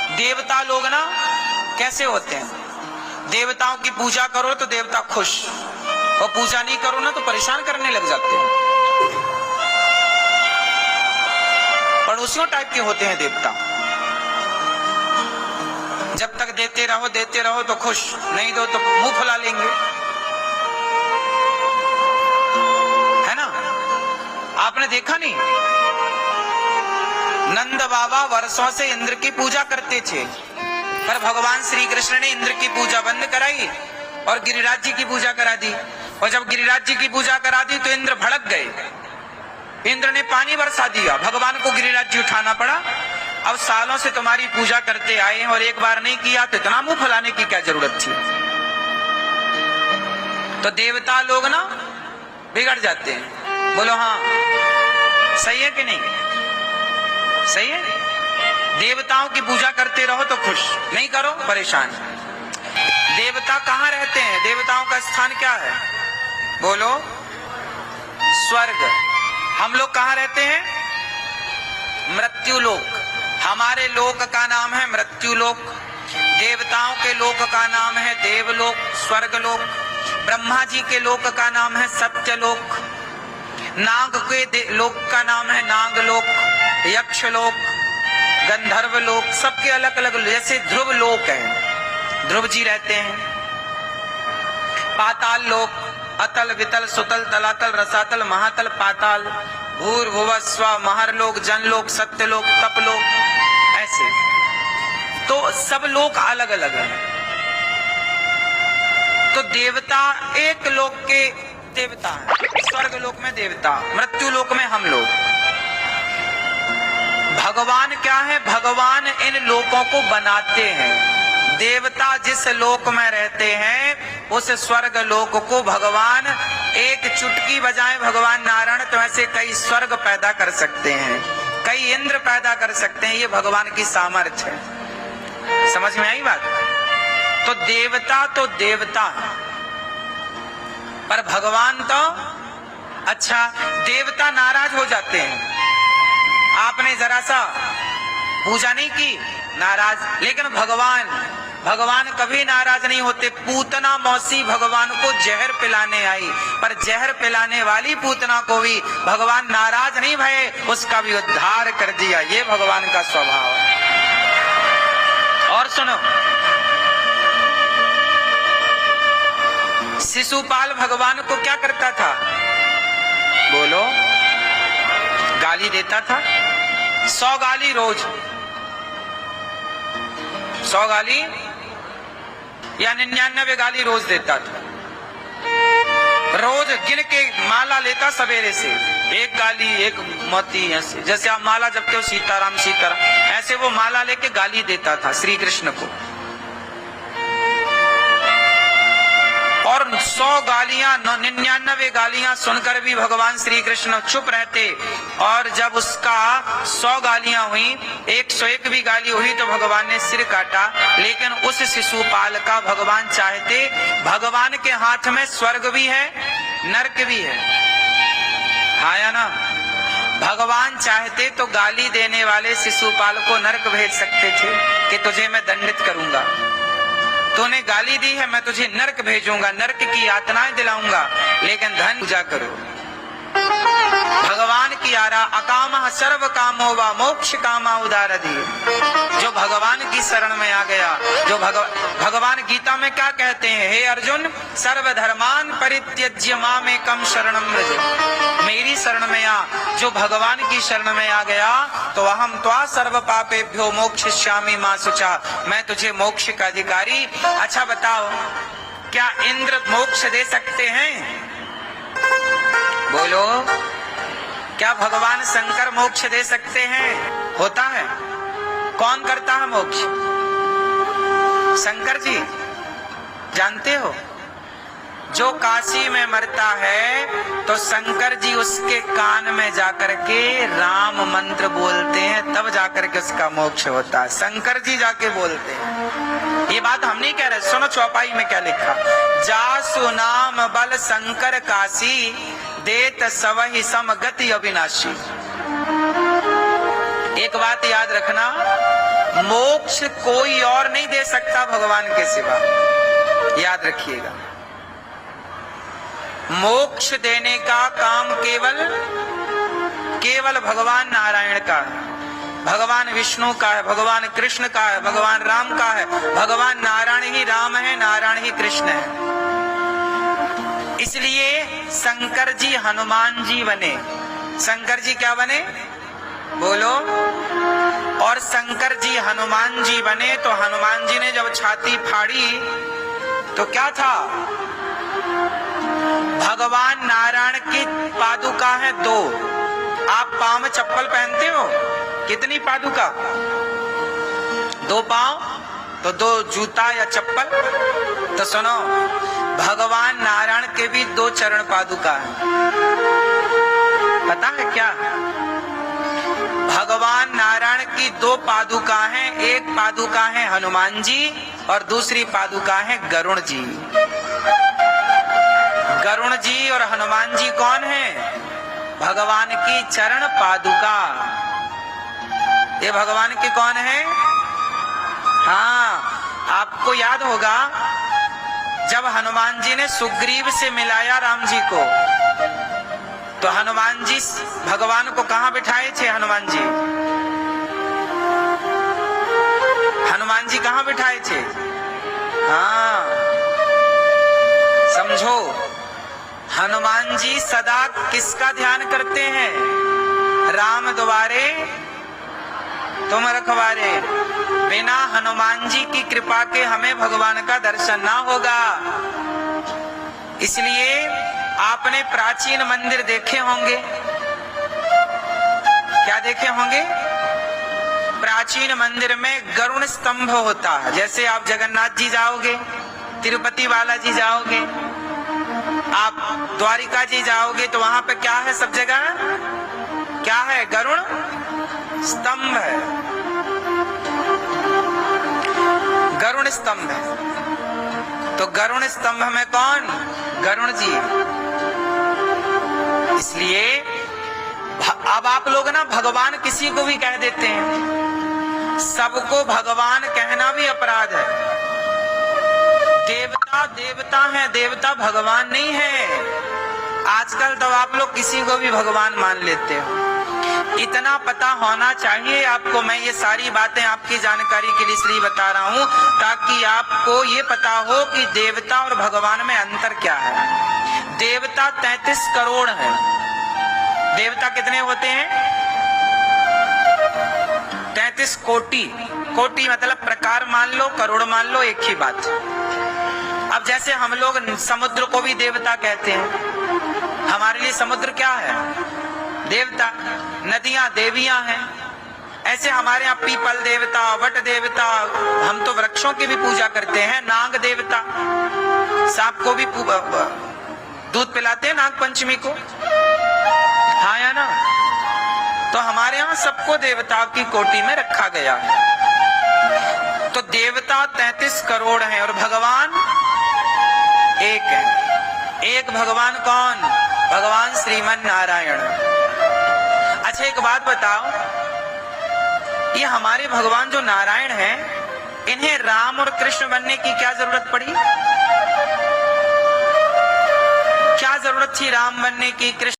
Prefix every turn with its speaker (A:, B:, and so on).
A: देवता लोग ना कैसे होते हैं, देवताओं की पूजा करो तो देवता खुश, और पूजा नहीं करो ना तो परेशान करने लग जाते हैं। पड़ोसियों टाइप के होते हैं देवता। जब तक देते रहो तो खुश, नहीं दो तो मुंह फुला लेंगे, है ना। आपने देखा नहीं, नंद बाबा वर्षों से इंद्र की पूजा करते थे, पर भगवान श्री कृष्ण ने इंद्र की पूजा बंद कराई और गिरिराज जी की पूजा करा दी। और जब गिरिराज जी की पूजा करा दी तो इंद्र भड़क गए, इंद्र ने पानी बरसा दिया, भगवान को गिरिराज जी उठाना पड़ा। अब सालों से तुम्हारी पूजा करते आए हैं और एक बार नहीं किया तो इतना मुंह फुलाने की क्या जरूरत थी। तो देवता लोग ना बिगड़ जाते हैं। बोलो हाँ, सही है कि नहीं, सही है। देवताओं की पूजा करते रहो तो खुश, नहीं करो परेशान। देवता कहाँ रहते हैं, देवताओं का स्थान क्या है, बोलो स्वर्ग। हम लोग कहाँ रहते हैं, मृत्यु लोक। हमारे लोक का नाम है मृत्यु लोक, देवताओं के लोक का नाम है देवलोक, स्वर्ग लोक। ब्रह्मा जी के लोक का नाम है सत्यलोक, नाग के लोक का नाम है नागलोक, यक्ष लोक, गंधर्व लोक, सबके अलग अलग। जैसे ध्रुव लोक है, ध्रुव जी रहते हैं। पाताल लोक, अतल वितल सुतल तलातल रसातल महातल पाताल, भूर्भुवः स्वः, महरलोक, जनलोक, सत्यलोक, तपलोक, ऐसे। तो सब लोक अलग अलग हैं। तो देवता एक लोक के देवता है, स्वर्ग लोक में देवता, मृत्यु लोक में हम लोग। भगवान क्या है, भगवान इन लोकों को बनाते हैं। देवता जिस लोक में रहते हैं उस स्वर्ग लोक को भगवान एक चुटकी बजाए, भगवान नारायण तो ऐसे कई स्वर्ग पैदा कर सकते हैं, कई इंद्र पैदा कर सकते हैं। ये भगवान की सामर्थ्य है। समझ में आई बात। तो देवता पर भगवान तो अच्छा, देवता नाराज हो जाते हैं, आपने जरा सा पूजा नहीं की, नाराज। लेकिन भगवान कभी नाराज नहीं होते। पूतना मौसी भगवान को जहर पिलाने आई, पर जहर पिलाने वाली पूतना को भी भगवान नाराज नहीं भये, उसका भी उद्धार कर दिया। ये भगवान का स्वभाव है। और सुनो, शिशुपाल भगवान को क्या करता था, बोलो, गाली देता था। 100 गाली रोज, 100 गाली या 99 गाली रोज देता था। रोज गिन के माला लेता सवेरे से, एक गाली एक मोती, ऐसे जैसे आप माला जपते हो सीताराम सीताराम, ऐसे वो माला लेके गाली देता था श्री कृष्ण को। और 100 गालियां 99 गालियां सुनकर भी भगवान श्री कृष्ण चुप रहते। और जब उसका 100 गालियां हुई, 101 भी गाली हुई तो भगवान ने सिर काटा। लेकिन उस शिशुपाल का भगवान चाहते, भगवान के हाथ में स्वर्ग भी है नरक भी है, हाँ या ना। भगवान चाहते तो गाली देने वाले शिशुपाल को नरक भेज सकते थे कि तुझे मैं दंडित करूंगा, तूने गाली दी है मैं तुझे नरक भेजूंगा, नरक की यातनाएं दिलाऊंगा। लेकिन धन पूजा करो, भगवान की आरा अकामः सर्व कामो वा मोक्ष कामा उदारधि। जो भगवान की शरण में आ गया, जो भगवान गीता में क्या कहते हैं, हे अर्जुन सर्वधर्मान परित्यज्य मामेकं शरणं व्रज। मेरी शरण में आ, जो भगवान की शरण में आ गया तो अहम त्वा सर्व पापेभ्यो मोक्षयिष्यामि मा शुचा, मैं तुझे मोक्ष का अधिकारी। अच्छा बताओ, क्या इंद्र मोक्ष दे सकते हैं, बोलो। क्या भगवान शंकर मोक्ष दे सकते हैं, होता है। कौन करता है मोक्ष, शंकर जी, जानते हो। जो काशी में मरता है तो शंकर जी उसके कान में जाकर के राम मंत्र बोलते हैं, तब जाकर के उसका मोक्ष होता है। शंकर जी जाके बोलते हैं। ये बात हम नहीं कह रहे, सुनो चौपाई में क्या लिखा, जासु नाम बल शंकर काशी देत सवहि समगति अविनाशी। एक बात याद रखना, मोक्ष कोई और नहीं दे सकता भगवान के सिवा, याद रखिएगा। मोक्ष देने का काम केवल भगवान नारायण का है, भगवान विष्णु का है, भगवान कृष्ण का है, भगवान राम का है। भगवान नारायण ही राम है, नारायण ही कृष्ण है। इसलिए शंकर जी हनुमान जी बने। शंकर जी क्या बने? बोलो। और शंकर जी हनुमान जी बने तो हनुमान जी ने जब छाती फाड़ी तो क्या था? भगवान नारायण की पादुका है 2। आप पांव में चप्पल पहनते हो, कितनी पादुका? 2 पांव तो 2 जूता या चप्पल। तो सुनो, भगवान नारायण के भी 2 चरण पादुका है। पता है क्या? भगवान नारायण की 2 पादुका हैं। एक पादुका है हनुमान जी और दूसरी पादुका है गरुण जी। गरुण जी और हनुमान जी कौन है? भगवान की चरण पादुका। ये भगवान के कौन है? हाँ, आपको याद होगा जब हनुमान जी ने सुग्रीव से मिलाया राम जी को, तो हनुमान जी भगवान को कहां बिठाए थे? हनुमान जी कहां बिठाए थे? हाँ, समझो, हनुमान जी सदा किसका ध्यान करते हैं? राम द्वारे तुम रखवारे। बिना हनुमान जी की कृपा के हमें भगवान का दर्शन ना होगा। इसलिए आपने प्राचीन मंदिर देखे होंगे। क्या देखे होंगे? प्राचीन मंदिर में गरुण स्तंभ होता है। जैसे आप जगन्नाथ जी जाओगे, तिरुपति बालाजी जाओगे, आप द्वारिका जी जाओगे तो वहां पे क्या है? सब जगह क्या है? गरुण स्तंभ है, गरुण स्तंभ है। तो गरुण स्तंभ में कौन? गरुण जी। इसलिए अब आप लोग ना भगवान किसी को भी कह देते हैं। सबको भगवान कहना भी अपराध है। देवता देवता है, देवता भगवान नहीं है। आजकल तो आप लोग किसी को भी भगवान मान लेते हो। इतना पता होना चाहिए आपको। मैं ये सारी बातें आपकी जानकारी के लिए इसलिए बता रहा हूं ताकि आपको ये पता हो कि देवता और भगवान में अंतर क्या है। देवता 33 करोड़ है। देवता कितने होते हैं? 33 कोटि। कोटि मतलब प्रकार मान लो, करोड़ मान लो, एक ही बात। अब जैसे हम लोग समुद्र को भी देवता कहते हैं। हमारे लिए समुद्र क्या है? देवता। नदियां देवियां हैं। ऐसे हमारे यहाँ पीपल देवता, वट देवता, हम तो वृक्षों की भी पूजा करते हैं। नाग देवता, सांप को भी दूध पिलाते हैं नाग पंचमी को, हाँ या ना? तो हमारे यहाँ सबको देवता की कोटि में रखा गया है। तो देवता 33 करोड़ हैं और भगवान एक है। एक भगवान कौन? भगवान श्रीमन नारायण। अच्छा, एक बात बताओ, ये हमारे भगवान जो नारायण हैं, इन्हें राम और कृष्ण बनने की क्या जरूरत पड़ी? क्या जरूरत थी राम बनने की, कृष्ण